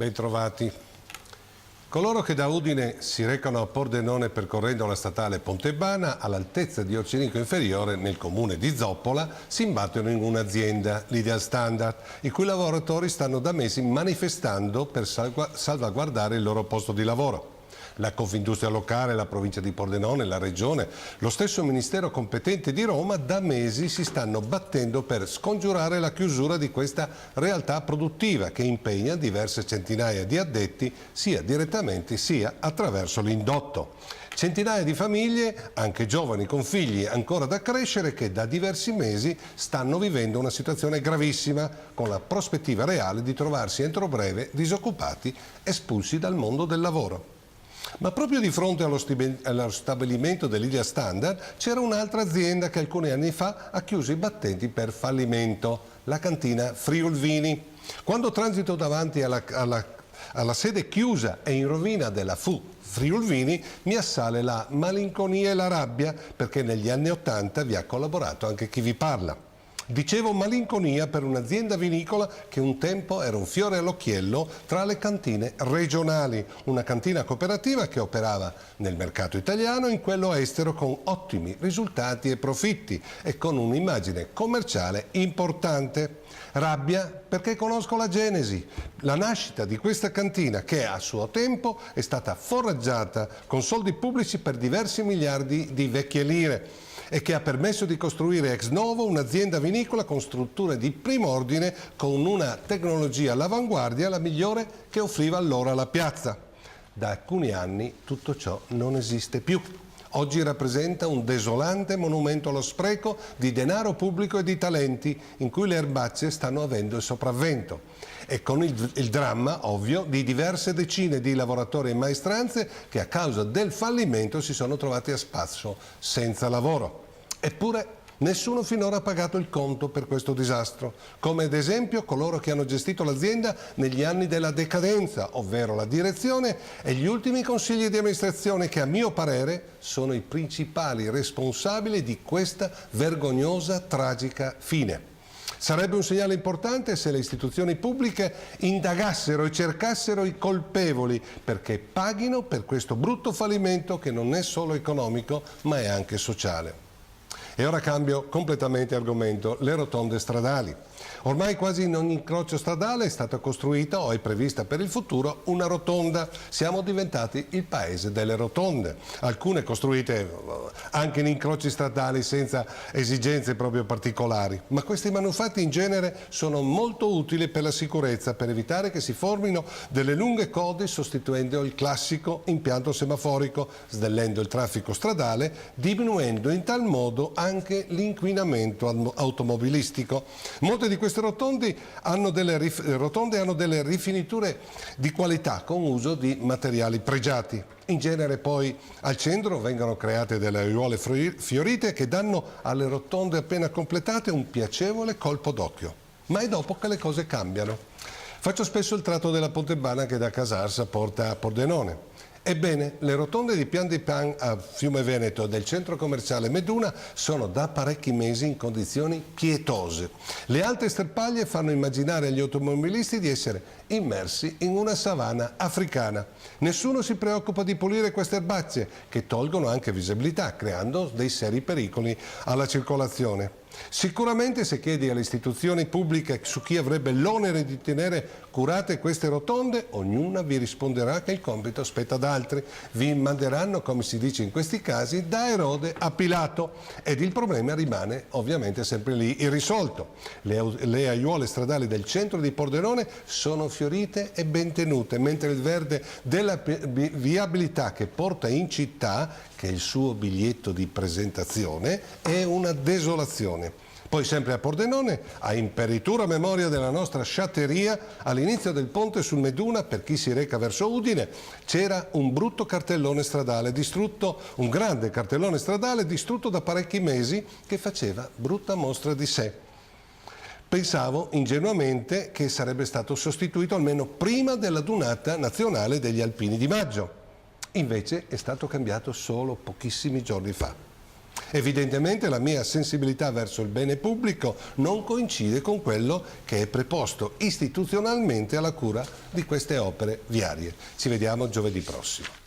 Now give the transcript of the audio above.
bentrovati. Coloro che da Udine si recano a Pordenone percorrendo la statale Pontebana, all'altezza di Orcinico Inferiore, nel comune di Zoppola, si imbattono in un'azienda, l'Ideal Standard, i cui lavoratori stanno da mesi manifestando per salvaguardare il loro posto di lavoro. La Confindustria locale, la provincia di Pordenone, la regione, lo stesso ministero competente di Roma da mesi si stanno battendo per scongiurare la chiusura di questa realtà produttiva che impegna diverse centinaia di addetti sia direttamente sia attraverso l'indotto. Centinaia di famiglie, anche giovani con figli ancora da crescere, che da diversi mesi stanno vivendo una situazione gravissima, con la prospettiva reale di trovarsi entro breve disoccupati, espulsi dal mondo del lavoro. Ma proprio di fronte allo stabilimento dell'Ideal Standard c'era un'altra azienda che alcuni anni fa ha chiuso i battenti per fallimento, la cantina Friulvini. Quando transito davanti alla sede chiusa e in rovina della Friulvini mi assale la malinconia e la rabbia, perché negli anni '80 vi ha collaborato anche chi vi parla. Dicevo malinconia per un'azienda vinicola che un tempo era un fiore all'occhiello tra le cantine regionali, una cantina cooperativa che operava nel mercato italiano e in quello estero con ottimi risultati e profitti e con un'immagine commerciale importante. Rabbia perché conosco la genesi, la nascita di questa cantina che a suo tempo è stata foraggiata con soldi pubblici per diversi miliardi di vecchie lire e che ha permesso di costruire ex novo un'azienda vinicola con strutture di primo ordine, con una tecnologia all'avanguardia, la migliore che offriva allora la piazza. Da alcuni anni tutto ciò non esiste più. Oggi rappresenta un desolante monumento allo spreco di denaro pubblico e di talenti in cui le erbacce stanno avendo il sopravvento e con il dramma, ovvio, di diverse decine di lavoratori in maestranze che a causa del fallimento si sono trovati a spasso senza lavoro. Eppure nessuno finora ha pagato il conto per questo disastro, come ad esempio coloro che hanno gestito l'azienda negli anni della decadenza, ovvero la direzione e gli ultimi consigli di amministrazione che a mio parere sono i principali responsabili di questa vergognosa, tragica fine. Sarebbe un segnale importante se le istituzioni pubbliche indagassero e cercassero i colpevoli perché paghino per questo brutto fallimento che non è solo economico ma è anche sociale. E ora cambio completamente argomento, le rotonde stradali. Ormai quasi in ogni incrocio stradale è stata costruita o è prevista per il futuro una rotonda. Siamo diventati il paese delle rotonde, alcune costruite anche in incroci stradali senza esigenze proprio particolari. Ma questi manufatti in genere sono molto utili per la sicurezza, per evitare che si formino delle lunghe code sostituendo il classico impianto semaforico, snellendo il traffico stradale, diminuendo in tal modo anche l'inquinamento automobilistico. Molte di queste rotonde hanno delle rifiniture di qualità con uso di materiali pregiati. In genere poi al centro vengono create delle aiuole fiorite che danno alle rotonde appena completate un piacevole colpo d'occhio. Ma è dopo che le cose cambiano. Faccio spesso il tratto della Pontebana che da Casarsa porta a Pordenone. Ebbene, le rotonde di Pian di Pan a Fiume Veneto del centro commerciale Meduna sono da parecchi mesi in condizioni pietose. Le alte sterpaglie fanno immaginare agli automobilisti di essere immersi in una savana africana. Nessuno si preoccupa di pulire queste erbacce che tolgono anche visibilità, creando dei seri pericoli alla circolazione. Sicuramente se chiedi alle istituzioni pubbliche su chi avrebbe l'onere di tenere curate queste rotonde, ognuna vi risponderà che il compito spetta ad altri. Vi manderanno, come si dice in questi casi, da Erode a Pilato ed il problema rimane ovviamente sempre lì irrisolto. Le aiuole stradali del centro di Pordenone sono fiorite e ben tenute, mentre il verde della viabilità che porta in città, che è il suo biglietto di presentazione, è una desolazione. Poi sempre a Pordenone, a imperitura memoria della nostra sciatteria, all'inizio del ponte sul Meduna, per chi si reca verso Udine, c'era un brutto cartellone stradale distrutto, un grande cartellone stradale distrutto da parecchi mesi che faceva brutta mostra di sé. Pensavo ingenuamente che sarebbe stato sostituito almeno prima della Dunata nazionale degli Alpini di maggio. Invece è stato cambiato solo pochissimi giorni fa. Evidentemente la mia sensibilità verso il bene pubblico non coincide con quello che è preposto istituzionalmente alla cura di queste opere viarie. Ci vediamo giovedì prossimo.